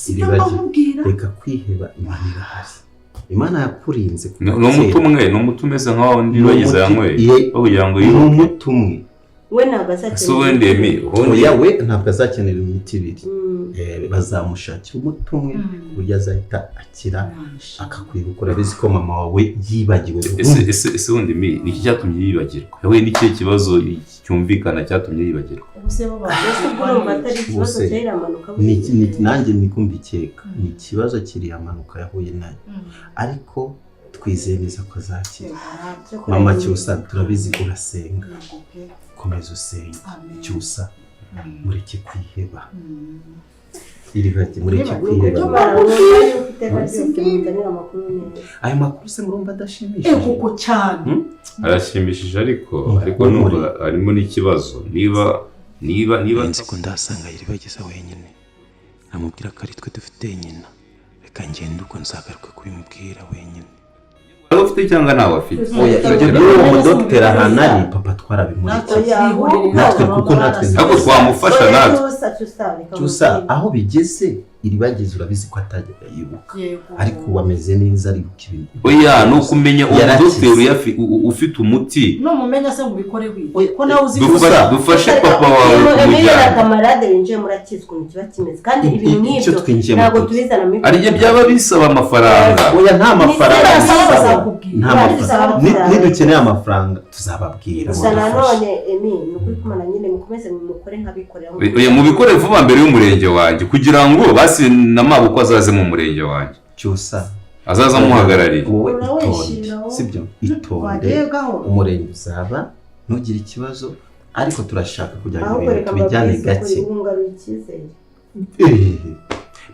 Iribagiza reka kwiheba Imana irahari. Imana yakurinze n'umutumwe n'umutumeze nkaho ndibagiza yanyweye kugira ngo yibuke umutumwe we ntabwo azakenera Emile we ntabwo azakenera imiti ibiri bazamushakira umutumwe burya azahita akira akakwibukura bizi ko mama wawe yibagiwe. ese wundi Emile niki cyatumye yibagirwa yawe niki kibazo cyumvikana cyatumye yibagirwa nanjye nikumbikeka ni ikibazo kiri amanuka yahuye nayo ariko twizeye neza ko azakira. Mama Cyusa turabizi urasenga komeza usenge Cyusa mureke kwiheba Iribagiza mureke kwiheba. Ayo makuru se murumva adashimishije kuko cyane arashimishije ariko numva harimo n'ikibazo niba nzi ko ndasanga Iribagiza wenyine namubwira ko ari twe dufite nyina reka ngende uko nzagaruka kubimubwira wenyine. Aba ufite cyangwa nawe afite ibyo byo mu docteur ahanari papa twarabimurikiye natwe kuko natwe ntabwo twamufasha natwe Cyusa aho bigeze Iribagiza urabizi ko atajya yibuka ariko wameze neza ari ibintu oya no kumenya docteur ufite umuti no mumenya se ngo bikore wi ko nawe uzi dufashe papa wawe kumujyana kamarade binjiye murakizwa mu kiba kimeze kandi ibintu nk'ibyo ntabwo tubizana mu ari byaba bisaba amafaranga oya nta mafaranga nidukeneye amafaranga tuzababwira gusa nanone Emile nukuri kumana nyine mukomeze mukore nkabikorera oya mubikore vuba mbere y'umurenge wanjye kugira ngo basi namabuko azaze mu murenge wanjye Cyusa azaza muhagarariye wowe itonde sibyo itonde umurenge uzaba ntugire ikibazo ariko turashaka kugira ngo ibintu tubijyane gake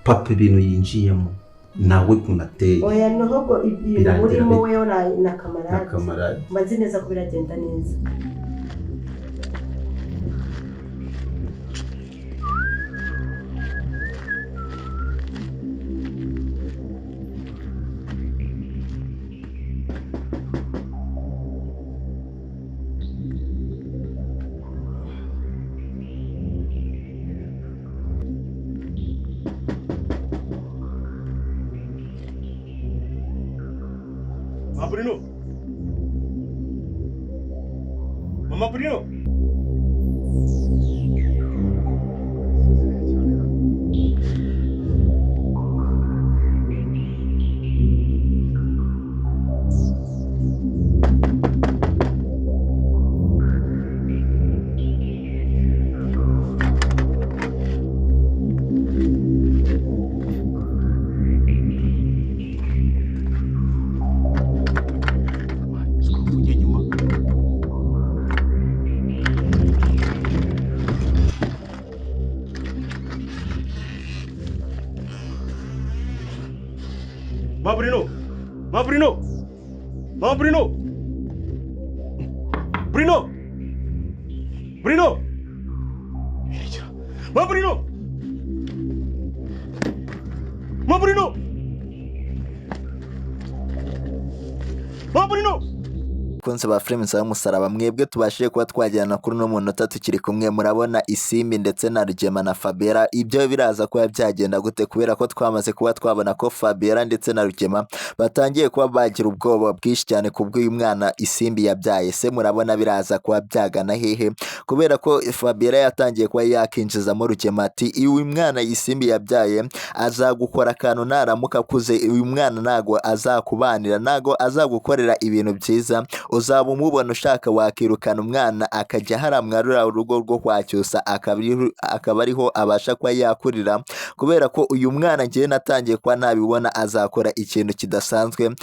papa ibintu yinjiyemo nawe kunateye oya noho ibintu urimo wewe na kamarade mazi neza ko biragenda neza. Mama Bruno kunse ba Friends y'umusaraba mwebwe tubashije kuba twajyana kuri no munota tukiri kumwe murabona Isimbi ndetse na Rugema na Fabera ibyo biraza kuba byagenda gute kubera ko twamaze kuba twabona ko Fabera ndetse na Rugema batangiye kuba bagira ubwoba bwinshi cyane kubwo uyu mwana Isimbi yabyaye se murabona biraza kuba byagana hehe kubera ko Fabera yatangiye kuba yakinjiza mu Rugema ati uyu mwana Isimbi yabyaye azagukora akantu naramuka kuze uyu mwana nago azakubanira nago azagukorera ibintu byiza uzaba umubona ushaka wakirukana umwana akajya haramwarura urugo rwo kwa Cyusa akaba ariho abasha kuba yakurira kubera ko uyu mwana ngiye natangiye kuba nabibona azakora ikintu kidasanzwe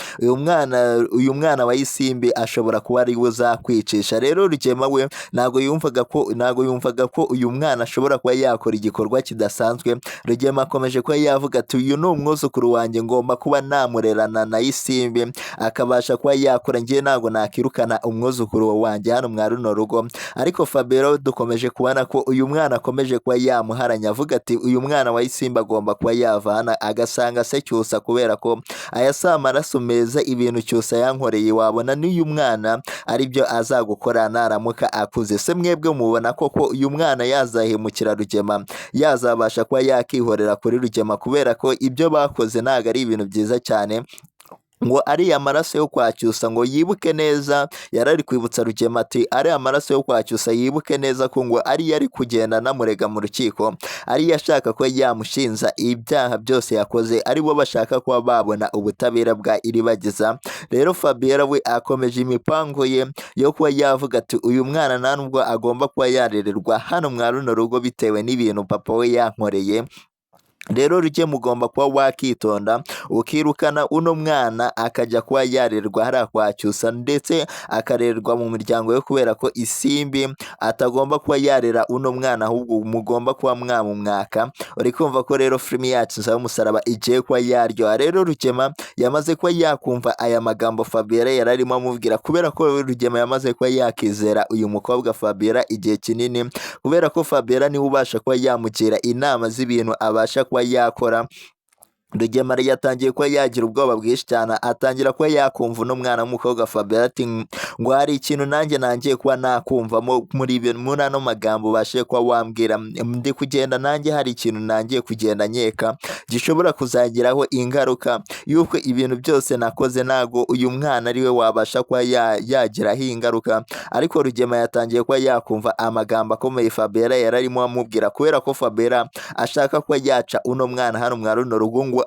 uyu mwana wa Isimbi ashobora kuba ari uzakwicisha rero Rugema we nago yumvaga ko uyu mwana ashobora kuba yakora igikorwa kidasanzwe. Rugema akomeje kuba yavuga ati uyu ni umwuzukuru wanjye ngomba kuba namurerana na Isimbi akabasha kuba yakora ngiye nago nakirukana umwuzukuru wanjye hano mwa runo rugo ariko Fabero dukomeje kubona ko uyu mwana akomeje kuba yamuharanya avuga ati uyu mwana wa Isimbi isimbi agomba kuba yavana agasanga se Cyusa kubera ko aya si amaraso meza ibintu Cyusa yankoreye wabona n'uyu mwana aribyo azagukora naramuka akuze se mwebwe mubona koko uyu mwana yazahemukira Rugema yazabasha kuba yakihorera kuri Rugema kubera ko ibyo bakoze ntago ari ibintu byiza cyane ngo ari amaraso yo kwa Cyusa ngo yibuke neza yarari kwibutsa Rugema ati ari amaraso yo kwa Cyusa yibuke neza ko ngo ari yari kugenda namurega mu rukiko ari yashaka ko yamushinza ibyaha byose yakoze ari bo bashaka kuba babona ubutabera bwa iribagiza rero Fabiera we akomeje imipango ye yo kuba yavuga ati uyu mwana nta nubwo agomba kuba yarererwa hano mwa runo rugo bitewe n'ibintu papa we yankoreye rero rujye mugomba kuba wakitonda ukirukana uno mwana akajya kuba yarerwa hariya kwa Cyusa ndetse akarerwa mu miryango yo kubera ko isimbi atagomba kuba yarera uno mwana ahubwo mugomba kuba mwamumwaka uri kumva ko rero filimi yacu y'umusaraba igiye kuba yaryoha rero Rugema yamaze kuba yakumva aya magambo Fabiera yararimo amubwira kubera ko Rugema yamaze kuba yakizera uyu mukobwa Fabiera igihe kinini kubera ko Fabiera niwe ubasha kuba yamugira inama z'ibintu abasha kuba yakora Rugema yatangiye kuba yagira ubwoba bwinshi cyane atangira kuba yakumva uno mwana w'umukobwa Fabiera ati ngo hari ikintu nanjye kuba nakumvamo muri ano magambo ubashe kuba wambwira ndi kugenda nanjye hari ikintu nangiye kugenda nkeka gishobora kuzagiraho ingaruka yuko ibintu byose nakoze ntago uyu mwana ariwe wabasha kuba yagiraho ingaruka ariko Rugema yatangiye kuba yakumva amagambo akomeye Fabiera yararimo amubwira kubera ko Fabiera ashaka kuba yaca uno mwana hano mwa runo rugo ngo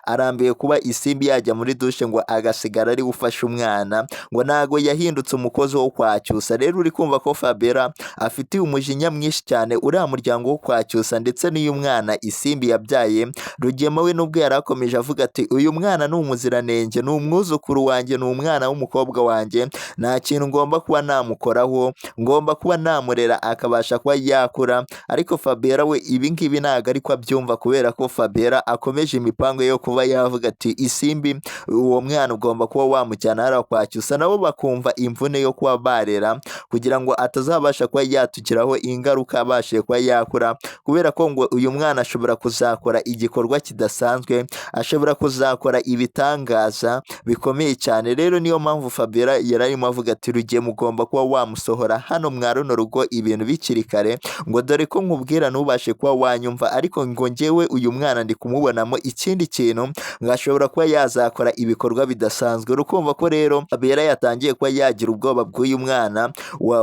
arambiwe kuba isimbi yajya muri dushe ngo agasigara ari gufasha umwana ngo ntago yahindutse umukozi wo kwa Cyusa rero uri kumva ko Fabiera afitiye umujinya mwinshi cyane uriya muryango wo kwa Cyusa ndetse n'uyu mwana isimbi yabyaye Rugema we nubwo yarakomeje avuga ati uyu mwana ni umuziranenge ni umwuzukuru wanjye ni umwana w'umukobwa wanjye nta kintu ngomba kuba namukoraho ngomba kuba namurera akabasha kuba yakura ariko Fabiera we ibi ngibi ntago ariko abyumva kubera ko Fabiera akomeje imipango yo kuba yavuga ati isimbi uwo mwana ugomba kuba wamujyana hariya kwa Cyusa nabo bakumva imvune yo kuba barera kugira ngo atazabasha kuba yatugiraho ingaruka abashe kuba yakura kubera ko ngo uyu mwana ashobora kuzakora igikorwa kidasanzwe ashobora kuzakora ibitangaza bikomeye cyane rero niyo mpamvu Fabiera yararimo avuga ati Rugiye mugomba kuba wamusohora hano mwa runo rugo ibintu bikiri kare ngo dore ko nkubwira ntubashe kuba wanyumva ariko ngo njyewe uyu mwana ndi kumubonamo ikindi kintu ngashobora kuba yazakora ibikorwa bidasanzwe urukumva ko rero Fabiera yatangiye kuba yagira ubwoba bw'uyu mwana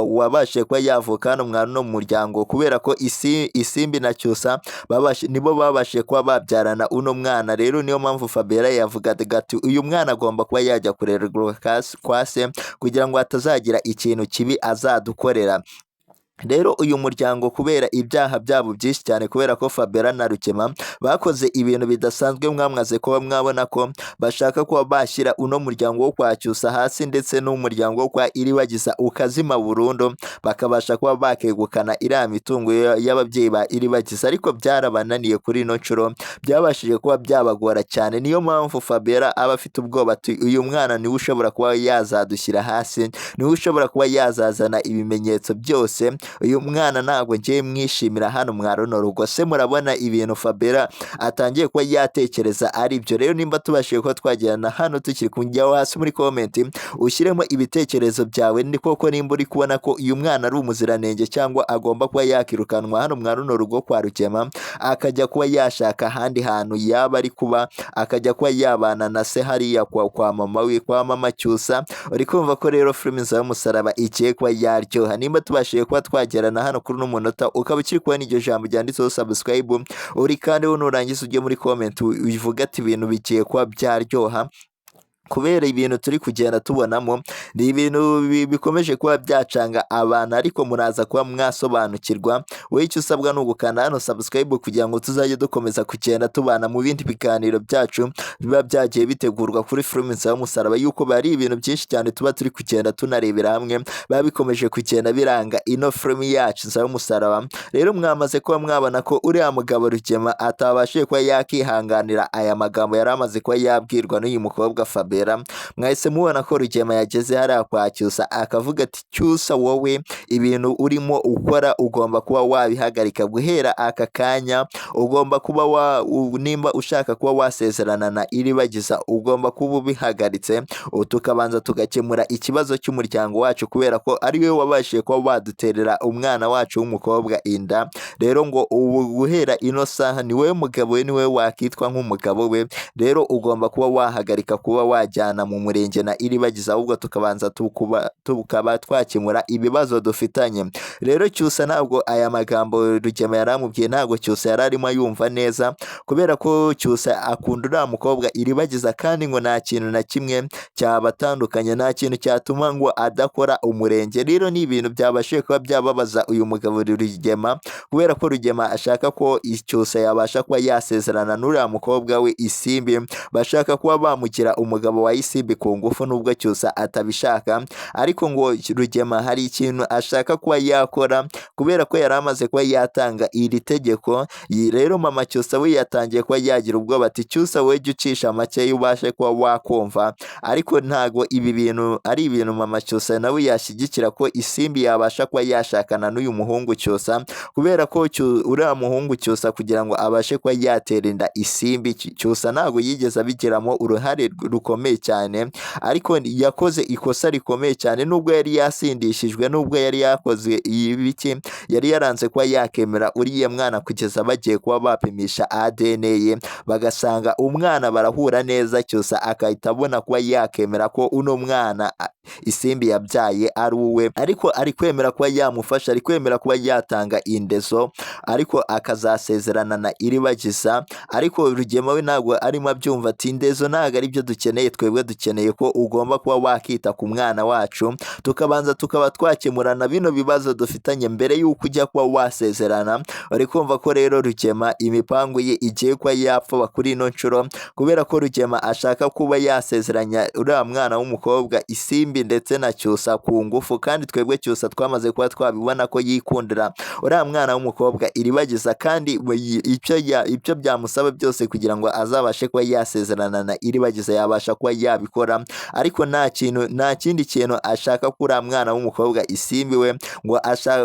wabashe kuba yavuka hano mwa runo muryango kubera ko isimbi na Cyusa nibo babashe kuba babyarana uno mwana rero niyo mpamvu Fabiera yavugaga ati uyu mwana agomba kuba yajya kurerwa kwa se kugira ngo atazagira ikintu kibi azadukorera rero uyu muryango kubera ibyaha byabo byinshi cyane kubera ko Fabiera na Rugema bakoze ibintu bidasanzwe mwamaze kuba mwabona ko bashaka kuba bashyira uno muryango wo kwa Cyusa hasi ndetse n'umuryango wo kwa Iribagiza ukazima burundu bakabasha kuba bakegukana iriya mitungo y'ababyeyi ba Iribagiza ariko byarabananiye kuri ino nshuro byabashije kuba byabagora cyane niyo mpamvu Fabiera aba afite ubwoba ati uyu mwana niwe ushobora kuba yazadushyira hasi niwe ushobora kuba yazazana ibimenyetso byose uyu mwana ntabwo ngiye mwishimira hano mwa runo rugo se murabona ibintu Fabiera atangiye kuba yatekereza ari byo rero nimba tubashije kuba twagirana hano tukiri kujyaho hasi muri komenti ushyiremo ibitekerezo byawe ni koko nimba uri kubona ko uyu mwana ari umuziranenge cyangwa agomba kuba yakirukanwa hano mwa runo rugo kwa Rugema akajya kuba yashaka ahandi hantu yaba ari kuba akajya kuba yabana na se hariya kwa mama we kwa mama Cyusa uri kumva ko rero filimi y'umusaraba igiye kuba yaryoha nimba tubashije kuba twagerana hano kuri uno munota ukaba ukiri kubona iryo jambo ryanditseho subscribe uri kandi nurangiza ujye muri comment uvuga ati ibintu bigiye kuba byaryoha kubera ibintu turi kugenda tubonamo ni ibintu bikomeje kuba byacanga abantu ariko muraza kuba mwasobanukirwa wowe icyo usabwa ni ugukanda hano subscribe kugira ngo tuzajye dukomeza kugenda tubana mu bindi biganiro byacu biba byagiye bitegurwa kuri filimi y'umusaraba yuko bari ibintu byinshi cyane tuba turi kugenda tunarebera hamwe biba bikomeje kugenda biranga ino filimi yacu y'umusaraba rero mwamaze kuba mwabona ko uriya mugabo Rugema atabashije kuba yakihanganira aya magambo yari amaze kuba yabwirwa n'uyu mukobwa Fabiera Fabera. Mwahise mubona ko Rugema yageze hariya kwa Cyusa akavuga ati Cyusa wowe ibintu urimo ukora ugomba kuba wabihagarika guhera aka kanya, ugomba kuba nimba ushaka kuba wasezerana na Iribagiza ugomba kuba ubihagaritse, tukabanza tugakemura ikibazo cy'umuryango wacu kubera ko ari we wabashije kuba waduterera umwana wacu w'umukobwa inda. Rero ngo ubu guhera ino saha ni wowe mugabo we, ni wowe wakitwa nk'umugabo we. Rero ugomba kuba wahagarika kuba wajyana mu murenge na Iribagiza, ahubwo tukabanza tukaba twakemura ibibazo dufitanye. Rero Cyusa ntabwo aya magambo Rugema yaramubwiye, ntabwo Cyusa yararimo yumva neza kubera ko Cyusa akunda uriya mukobwa Iribagiza, kandi ngo nta kintu na kimwe cyabatandukanye, nta kintu cyatuma ngo adakora umurenge. Rero ni ibintu byabashije kuba byababaza uyu mugabo Rugema kubera ko Rugema ashaka ko Cyusa yabasha kuba yasezerana n'uriya mukobwa we Isimbi, bashaka kuba bamugira umugabo wa Isimbi ku ngufu nubwo Cyusa atabishaka. Ariko ngo Rugema hari ikintu ashaka kuba yakora kubera ko yari amaze kuba yatanga iri tegeko. Rero mama Cyusa we yatangiye kuba yagira ubwoba ati Cyusa we jya ucisha make ubashe kuba wakumva. Ariko ntago ibi bintu ari ibintu mama Cyusa nawe yashyigikira ko Isimbi yabasha kuba yashakana n'uyu muhungu Cyusa, kubera ko uriya muhungu Cyusa kugira ngo abashe kuba yatera inda Isimbi, Cyusa ntago yigeze abigiramo uruhare rukomeye cyane, ariko yakoze ikosa rikomeye cyane. Nubwo yari yasindishijwe, nubwo yari yakoze ibiki, yari yaranze kuba yakemera uriya mwana kugeza bagiye kuba bapimisha ADN ye bagasanga umwana barahura neza. Cyusa akahita abona kuba yakemera ko uno mwana Isimbi yabyaye ari uwe, ariko ari kwemera kuba yamufasha, ari kwemera kuba yatanga indezo, ariko akazasezerana na Iribagiza. Ariko Rugema we ntabwo arimo abyumva ati indezo ntabwo ari byo dukeneye, twebwe dukeneye ko ugomba kuba wakita ku mwana wacu, tukabanza tukaba twakemurana bino bibazo dufitanye mbere y'uko ujya kuba wasezerana. Bari kumva ko rero Rugema imipangu ye igiye kuba yapfa kuri ino nshuro, kubera ko Rugema ashaka kuba yasezeranya uriya mwana w'umukobwa Isimbi ndetse na Cyusa ku ngufu, kandi twebwe Cyusa twamaze kuba twabibona ko yikundira uriya mwana w'umukobwa Iribagiza, kandi icyo byamusaba byose kugira ngo azabashe kuba yasezerana na Iribagiza yabasha kuba yabikora. Ariko nta kindi kintu ashaka kuri uriya mwana w'umukobwa Isimbi we,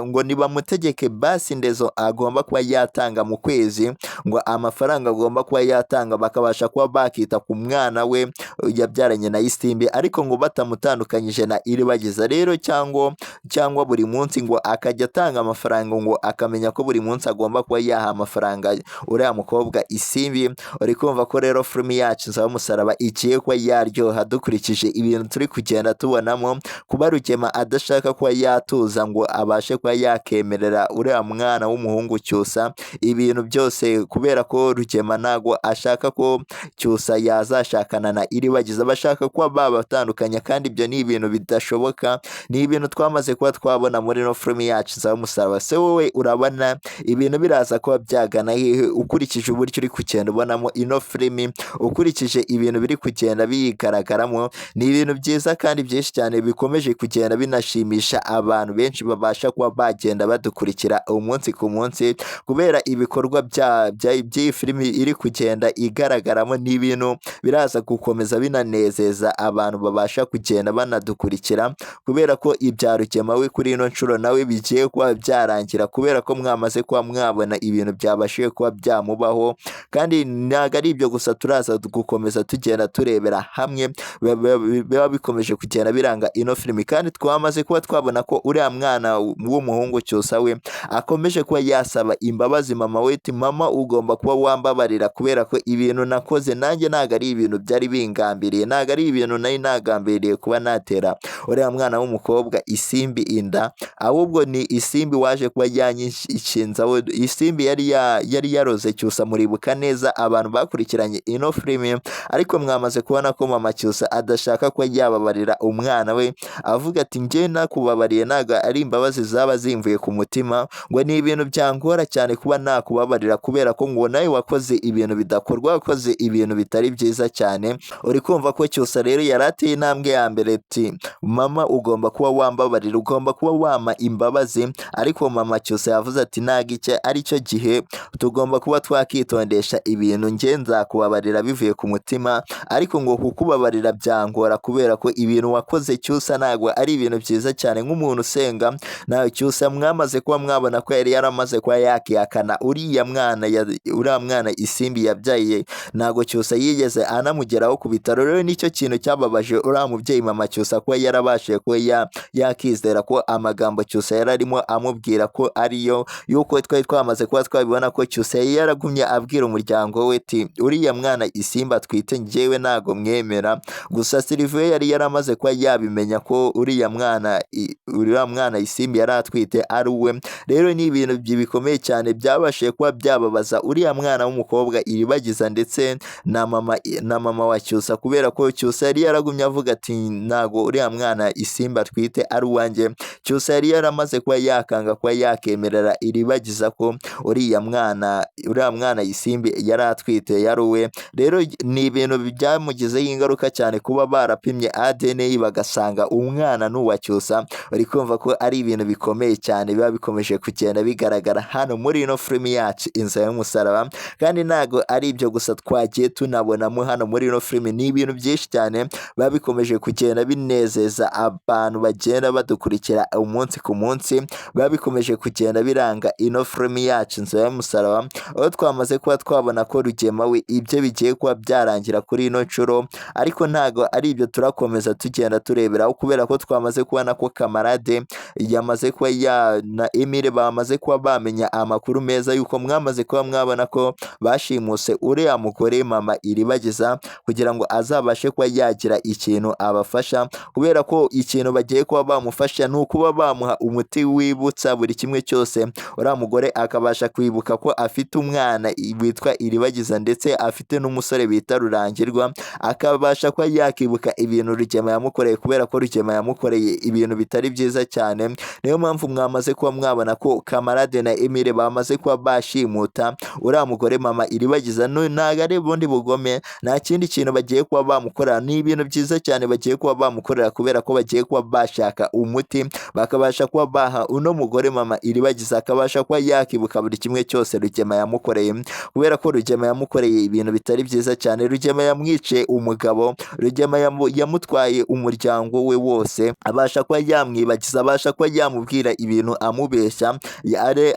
ngo nibamutegeke basi indezo agomba kuba yatanga mu kwezi, ngo amafaranga agomba kuba yatanga bakabasha kuba bakita ku mwana we yabyaranye na Isimbi, ariko ngo batamutandukanyije na Iribagiza. Rero cyangwa buri munsi ngo akajya atanga amafaranga, ngo akamenya ko buri munsi agomba kuba yaha amafaranga uriya mukobwa Isimbi. Uri kumva ko rero filimi yacu Nzaba Musaraba igiye kuba yaryoha dukurikije ibintu turi kugenda tubonamo, kuba Rugema adashaka kuba yatuza ngo abashe kuba yakemerera uriya mwana w'umuhungu Cyusa ibintu byose, kubera ko Rugema ntago ashaka ko Cyusa yazashakana na Iribagiza, bashaka kuba babatandukanya, kandi ibyo ni ibintu bidashoboka, ni ibintu twamaze kuba twabona muri no filimi yacu Nzaba Musaraba. Se wowe urabona ibintu biraza kuba byagana hehe ukurikije uburyo uri kugenda ubonamo ino filimi, ukurikije ibintu biri kugenda biyigaragaramo? Ni ibintu byiza kandi byinshi cyane bikomeje kugenda binashimisha abantu benshi babasha kuba bagenda badukurikira umunsi ku munsi, kubera ibikorwa by'iyi filimi iri kugenda igaragaramo. Ni ibintu biraza gukomeza binanezeza abantu babasha kugenda banadukurikira, kubera ko ibya Rugema we kuri ino nshuro nawe bigiye kuba byarangira, kubera ko mwamaze kuba mwabona ibintu byabashije kuba byamubaho. Kandi ntabwo ari ibyo gusa, turaza gukomeza tugenda turebera hamwe biba bikomeje kugenda biranga ino filimi, kandi twamaze kuba twabona ko uriya mwana w'umuhungu Cyusa we akomeje kuba yasaba imbabazi mama we, ati mama ugomba kuba wambabarira, kubera ko ibintu nakoze nanjye ntabwo ari ibintu byari bingambiriye, ntabwo ari ibintu nari nagambiriye kuba natera uriya mwana w'umukobwa Isimbi inda, ahubwo ni Isimbi waje kuba yanyishinzaho. Isimbi yari yaroze Cyusa, muribuka neza abantu bakurikiranye ino filimi. Ariko mwamaze kubona ko mama Cyusa adashaka kuba yababarira umwana we, avuga ati njye nakubabariye ntabwo ari imbabazi zaba zimvuye ku mutima, ngo ni ibintu byangora cyane kuba nakubabarira, kubera ko ngo nawe wakoze ibintu bidakorwa, wakoze ibintu bitari byiza cyane. Uri kumva ko Cyusa rero yari ateye intambwe ya mbere ati mama ugomba kuba wambabarira, ugomba kuba wama imbabazi. Ariko mama Cyusa yavuze ati ntabwo icyo ari cyo gihe, tugomba kuba twakitondesha kukubabarisha ibintu njye nzakubabarira bivuye ku mutima ariko ngo kukubabarira byangora kubera ko ibintu wakoze Cyusa ntabwo ari ibintu byiza cyane nk'umuntu usenga nawe Cyusa mwamaze kuba mwabona ko yari yaramaze kuba yakihakana uriya mwana Isimbi yabyaye ntabwo Cyusa yigeze anamugeraho ku bitaro rero nicyo kintu cyababaje uriya mubyeyi mama Cyusa kuba yarabashije kuba yakizera ko amagambo Cyusa yari arimo amubwira ko ariyo yuko twari twamaze kuba twabibona ko Cyusa yari yaragumye abwira umuryango we ati uriya mwana Isimbi atwite njyewe ntago mwemera gusa Sylvain yari yaramaze kuba yabimenya ko uriya mwana Isimbi yari atwite ari we rero ni ibintu bikomeye cyane byabashije kuba byababaza uriya mwana w'umukobwa Iribagiza ndetse na mama wa Cyusa kubera ko Cyusa yari yaragumye avuga ati ntago uriya mwana Isimbi atwite ari uwanjye Cyusa yari yaramaze kuba yakanga kuba yakemerera Iribagiza ko uriya mwana Isimbi yari atwite yari uwe rero ni ibintu byamugizeho ingaruka cyane kuba barapimye ADN bagasanga umwana n'uwa Cyusa uri kumva ko ari ibintu bikomeye cyane biba bikomeje kugenda bigaragara hano muri ino filimi yacu Inzira y'Umusaraba kandi ntago ari ibyo gusa twagiye tunabonamo hano muri ino filimi ni ibintu byinshi cyane biba bikomeje kugenda binezeza abantu bagenda badukurikira umunsi ku munsi biba bikomeje kugenda biranga ino filimi yacu Inzira y'Umusaraba aho twamaze kuba twabona ko Rugema we ibyo bigiye kuba byarangira kuri ino nshuro ariko ntago ari ibyo turakomeza tugenda tureberaho kubera ko twamaze kubona ko Kamarade yamaze kuba na Emile bamaze kuba bamenya amakuru meza yuko mwamaze kuba mwabona ko bashimuse uriya mugore mama Iribagiza kugira ngo azabashe kuba yagira ikintu abafasha kubera ko ikintu bagiye kuba bamufasha ni ukuba bamuha umuti wibutsa buri kimwe cyose uriya mugore akabasha kwibuka ko afite umwana witwa Iribagiza ndetse afite n'umusore bita Rurangirwa akabasha kuba yakibuka ibintu Rugema yamukoreye kubera ko Rugema yamukoreye ibintu bitari byiza cyane niyo mpamvu mwamaze kuba mwabona ko Kamarade na Emile bamaze kuba bashimuta uriya mugore mama Iribagiza ntago ari ubundi bugome nta kindi kintu bagiye kuba bamukorera ni ibintu byiza cyane bagiye kuba bamukorera kubera ko bagiye kuba bashaka umuti bakabasha kuba baha uno mugore mama Iribagiza akabasha kuba yakibuka buri kimwe cyose Rugema yamukoreye kubera ko Rugema yamukoreye ibintu bitari byiza cyane Rugema yamwice umugabo Rugema yamutwaye umuryango we wose abasha kuba yamwibagiza abasha kuba yamubwira ibintu amubeshya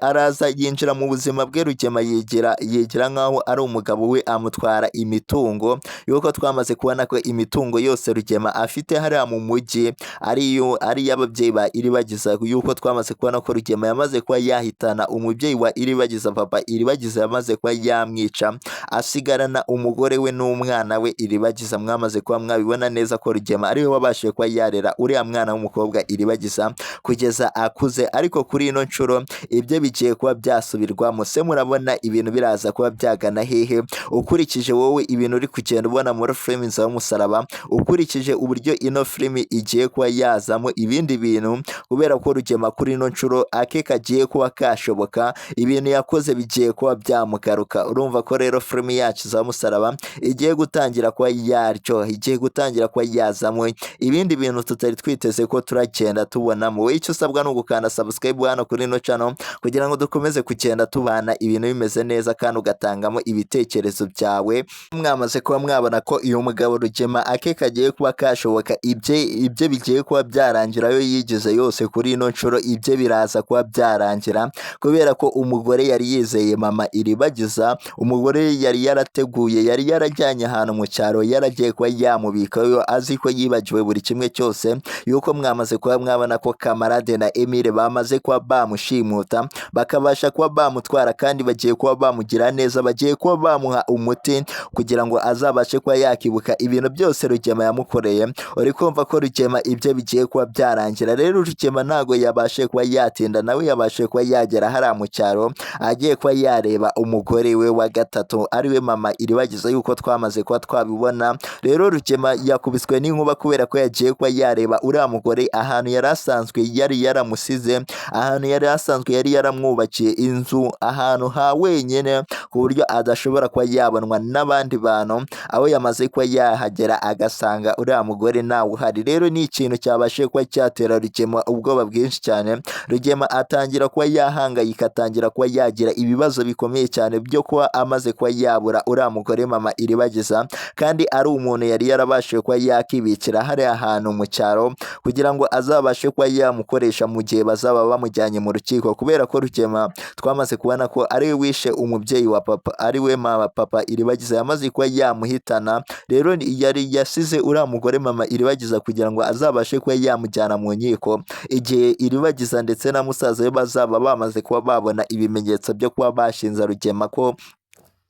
araza yinjira mu buzima bwe Rugema yegera nkaho ari umugabo we amutwara imitungo yuko twamaze kubona ko imitungo yose Rugema afite hariya mu mujyi ari y'ababyeyi ba Iribagiza yuko twamaze kubona ko Rugema yamaze kuba yahitana umubyeyi wa Iribagiza papa Iribagiza yamaze kuba yamwica asigarana umugore we n'umwana we Iribagiza mwamaze kuba mwabibona neza ko Rugema ariwe wabashije kuba yarera uriya mwana w'umukobwa Iribagiza kugeza akuze ariko kuri ino nshuro ibyo bigiye kuba byasubirwamo se murabona ibintu biraza kuba byagana hehe ukurikije wowe ibintu uri kugenda ubona muri filimi Inzira y'Umusaraba ukurikije uburyo ino filimi igiye kuba yazamo ibindi bintu kubera ko Rugema kuri ino nshuro ake kagiye kuba kashoboka ibintu yakoze bigiye kuba byamugaruka urumva ko rero filimi yacu Inzira y'Umusaraba igiye gutangira kuba yaryo igiye gutangira kuba yazamo ibindi bintu tutari twiteze ko turagenda tubonamo wowe icyo usabwa ni ugukanda subscribe hano kuri ino channel kugira ngo dukomeze kugenda tubana ibintu bimeze neza kandi ugatangamo ibitekerezo byawe mwamaze kuba mwabona ko uyu mugabo Rugema ake kagiye kuba kashoboka ibyo bigiye kuba byarangira yo yigeze yose kuri ino nshuro ibyo biraza kuba byarangira kubera ko umugore yari yizeye mama Iribagiza umugore yari yarateguye yari yarajyanye ahantu mu cyaro yaragiye kuba yamubikayo azi ko yibagiwe buri kimwe cyose yuko mwamaze kuba mwabona ko Kamarade na Emile bamaze kuba bamushimuta bakabasha kuba bamutwara kandi bagiye kuba bamugira neza bagiye kuba bamuha umuti kugira ngo azabashe kuba yakibuka ibintu byose Rugema yamukoreye uri kumva ko Rugema ibyo bigiye kuba byarangira rero Rugema ntago yabashe kuba yatinda nawe yabashe kuba yagera hariya mu cyaro agiye kuba yareba umugore we wa gatatu ariwe mama Iribagiza yuko twamaze kuba twabibona rero Rugema yakubiswe n'inkuba kubera ko yagiye kuba yareba uriya mugore ahantu yari asanzwe yari yaramusize ahantu yari asanzwe yari yaramwubakiye inzu ahantu ha wenyine ku buryo adashobora kuba yabonwa n'abandi bantu aho yamaze kuba yahagera agasanga uriya mugore nawe uhari rero ni ikintu cyabashe kuba cyatera Rugema ubwoba bwinshi cyane Rugema atangira kuba yahangayika atangira kuba yagira ibibazo bikomeye cyane byo kuba kuba amaze kuba yabura uriya mugore mama Iribagiza kandi ari umuntu yari yarabashije kuba yakibikira hariya hantu mu cyaro kugira ngo azabashe kuba yamukoresha mu gihe bazaba bamujyanye mu rukiko kubera ko Rugema twamaze kubona ko ari we wishe umubyeyi wa papa ari we mama papa Iribagiza yamaze kuba yamuhitana rero yari yasize uriya mugore mama Iribagiza kugira ngo azabashe kuba yamujyana mu nkiko igihe Iribagiza ndetse na musaza we bazaba bamaze kuba babona ibimenyetso byo kuba bashinza Rugema ko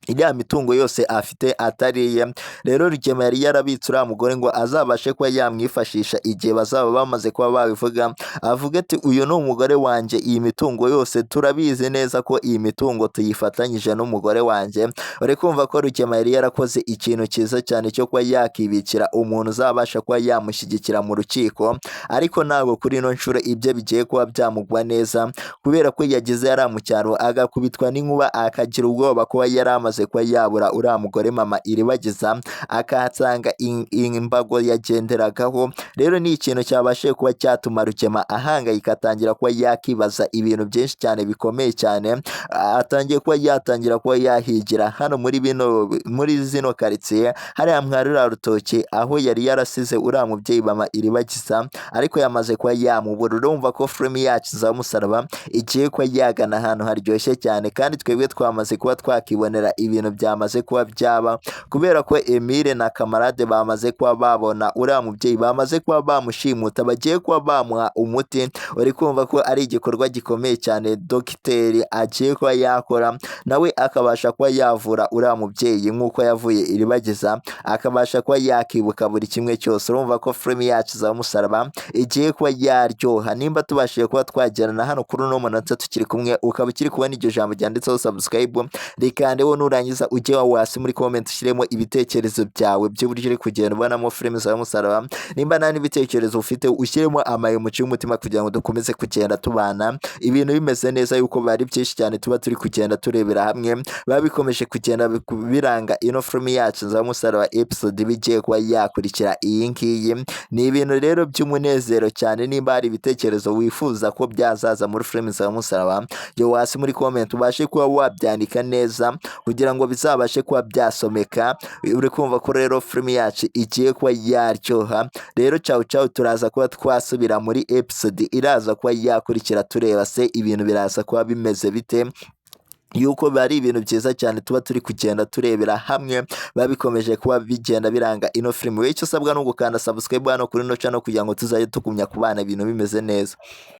iriya mitungo yose afite atariye rero Rugema yari yarabitse uriya mugore ngo azabashe kuba yamwifashisha igihe bazaba bamaze kuba babivuga avuga ati uyu ni umugore wanjye iyi mitungo yose turabizi neza ko iyi mitungo tuyifatanyije n'umugore wanjye uri kumva ko Rugema yari yarakoze ikintu cyiza cyane cyo kuba yakibikira umuntu uzabasha kuba yamushyigikira mu rukiko ariko ntabwo kuri ino nshuro ibyo bigiye kuba byamugwa neza kubera ko yagize yari mu cyaro agakubitwa n'inkuba akagira ubwoba kuba yari amaze kuba yabura uriya mugore mama Iribagiza akahasanga imbago yagenderagaho rero ni ikintu cyabashije kuba cyatuma Rugema ahangayika atangira kuba yakibaza ibintu byinshi cyane bikomeye cyane atangiye kuba yatangira kuba yahigira hano muri zino karitsiye hariya mwarura rutoki aho yari yarasize uriya mubyeyi mama Iribagiza ariko yamaze kuba yamubura urumva ko filime yacu za musaraba igiye kuba yagana ahantu haryoshye cyane kandi twebwe twamaze kuba twakibonera ibintu byamaze kuba byaba kubera ko Emile na Kamarade bamaze kuba babona uriya mubyeyi bamaze kuba bamushimuta bagiye kuba bamuha umuti uri kumva ko ari igikorwa gikomeye cyane dogiteri agiye kuba yakora nawe akabasha kuba yavura uriya mubyeyi nk'uko yavuye Iribagiza akabasha kuba yakibuka buri kimwe cyose urumva ko filime yacu za musaraba igiye kuba yaryoha nimba tubashije kuba twagerana hano kuri uno munota tukiri kumwe ukaba ukiri kubona iryo jambo ryanditseho subscribe rikandeho nurangiza ujye wasi muri comment ushyiremo ibitekerezo byawe by'uburyo uri kugenda ubonamo filime za musaraba nimba nta n'ibitekerezo ufite ushyiremo amayemuci y'umutima kugira ngo dukomeze kugenda tubana ibintu bimeze neza yuko bari byinshi cyane tuba turi kugenda turebera hamwe biba bikomeje kugenda biranga ino filime yacu za musaraba episode bigiye kuba yakurikira iyi ngiyi ni ibintu rero by'umunezero cyane nimba hari ibitekerezo wifuza ko byazaza muri filime za musaraba jya wasi muri comment ubashe kuba wabyandika neza kugira ngo bizabashe kuba byasomeka uri kumva ko rero filime yacu igiye kuba yaryoha rero ciao turaza kuba twasubira muri episode iraza kuba yakurikira tureba se ibintu biraza kuba bimeze bite yuko bari ibintu byiza cyane tuba turi kugenda turebera hamwe babikomeje kuba bigenda biranga ino filime icyo usabwa no gukanda subscribe hano kuri no channel kugira ngo tuzajye tugumya kubana ibintu bimeze neza.